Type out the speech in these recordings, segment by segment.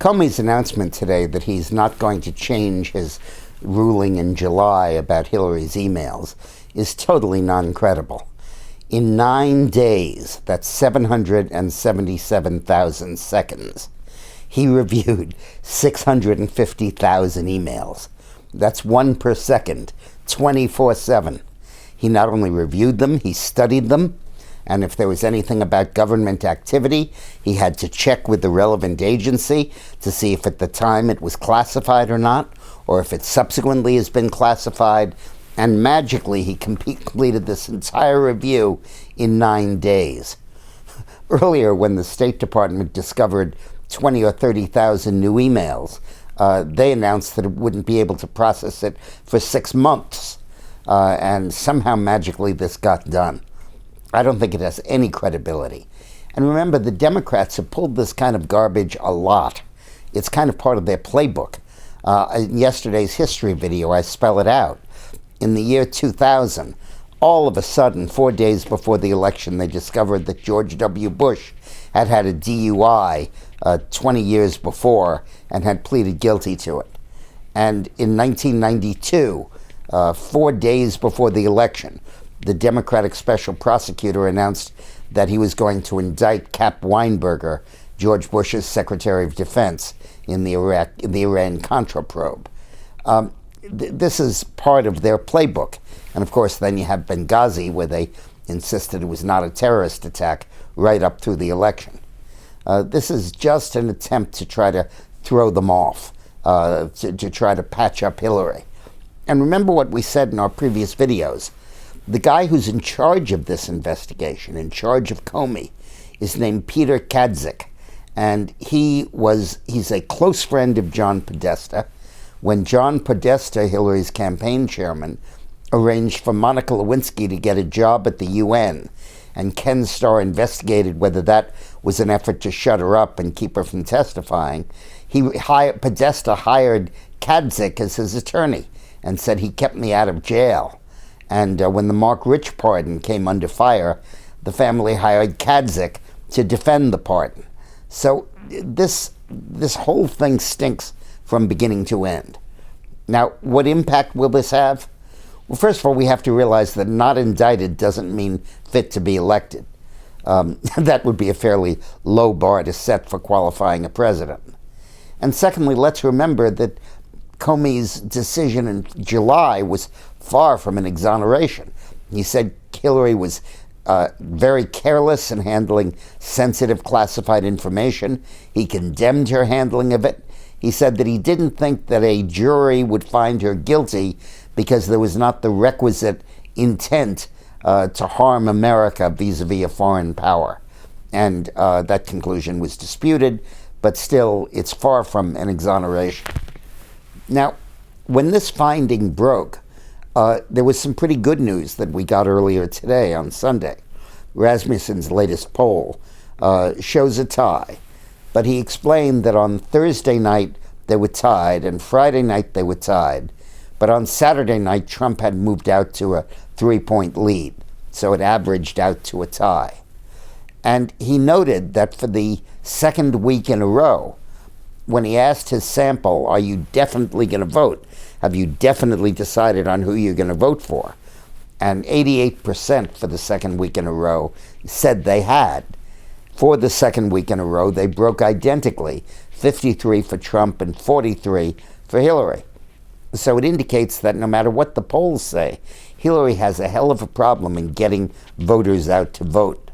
Comey's announcement today that he's not going to change his ruling in July about Hillary's emails is totally non-credible. In 9 days, that's 777,000 seconds, he reviewed 650,000 emails. That's one per second, 24/7. He not only reviewed them, he studied them, and if there was anything about government activity, he had to check with the relevant agency to see if at the time it was classified or not, or if it subsequently has been classified. And magically, he completed this entire review in 9 days. Earlier, when the State Department discovered 20 or 30,000 new emails, they announced that it wouldn't be able to process it for 6 months. And somehow, magically, this got done. I don't think it has any credibility. And remember, the Democrats have pulled this kind of garbage a lot. It's kind of part of their playbook. In yesterday's history video, I spell it out. In the year 2000, all of a sudden, 4 days before the election, they discovered that George W. Bush had had a DUI 20 years before and had pleaded guilty to it. And in 1992, 4 days before the election, the Democratic special prosecutor announced that he was going to indict Cap Weinberger, George Bush's Secretary of Defense, in the Iran-Contra probe. This is part of their playbook. And of course, then you have Benghazi, where they insisted it was not a terrorist attack right up through the election. This is just an attempt to try to throw them off, to try to patch up Hillary. And remember what we said in our previous videos. The guy who's in charge of this investigation, in charge of Comey, is named Peter Kadzik. And he's a close friend of John Podesta. When John Podesta, Hillary's campaign chairman, arranged for Monica Lewinsky to get a job at the UN, and Ken Starr investigated whether that was an effort to shut her up and keep her from testifying, Podesta hired Kadzik as his attorney and said he kept me out of jail. And when the Mark Rich pardon came under fire, the family hired Kadzik to defend the pardon. So this whole thing stinks from beginning to end. Now, what impact will this have? Well, first of all, we have to realize that not indicted doesn't mean fit to be elected. That would be a fairly low bar to set for qualifying a president. And secondly, let's remember that Comey's decision in July was far from an exoneration. He said Hillary was very careless in handling sensitive classified information. He condemned her handling of it. He said that he didn't think that a jury would find her guilty because there was not the requisite intent to harm America vis-a-vis a foreign power. And that conclusion was disputed, but still, it's far from an exoneration. Now, when this finding broke, there was some pretty good news that we got earlier today on Sunday. Rasmussen's latest poll shows a tie. But he explained that on Thursday night they were tied, and Friday night they were tied. But on Saturday night, Trump had moved out to a 3-point lead, so it averaged out to a tie. And he noted that for the second week in a row, when he asked his sample, are you definitely going to vote? Have you definitely decided on who you're going to vote for? And 88% for the second week in a row said they had. For the second week in a row, they broke identically, 53 for Trump and 43 for Hillary. So it indicates that no matter what the polls say, Hillary has a hell of a problem in getting voters out to vote.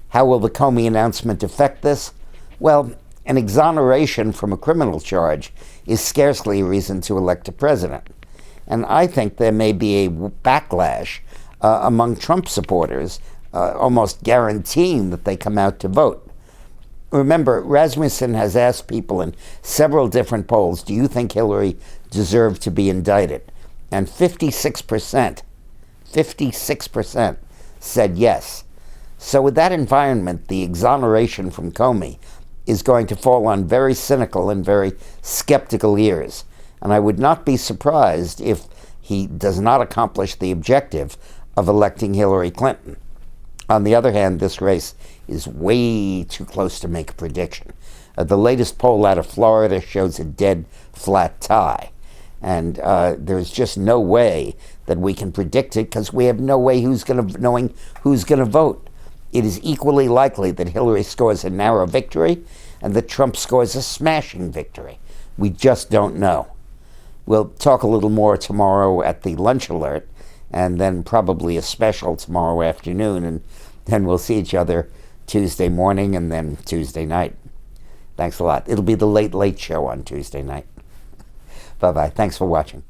How will the Comey announcement affect this? Well, an exoneration from a criminal charge is scarcely a reason to elect a president. And I think there may be a backlash among Trump supporters, almost guaranteeing that they come out to vote. Remember, Rasmussen has asked people in several different polls, do you think Hillary deserved to be indicted? And 56% said yes. So with that environment, the exoneration from Comey is going to fall on very cynical and very skeptical ears. And I would not be surprised if he does not accomplish the objective of electing Hillary Clinton. On the other hand, this race is way too close to make a prediction. The latest poll out of Florida shows a dead flat tie. And there's just no way that we can predict it because we have no way knowing who's going to vote. It is equally likely that Hillary scores a narrow victory and that Trump scores a smashing victory. We just don't know. We'll talk a little more tomorrow at the Lunch Alert, and then probably a special tomorrow afternoon, and then we'll see each other Tuesday morning and then Tuesday night. Thanks a lot. It'll be the Late Late Show on Tuesday night. Bye-bye. Thanks for watching.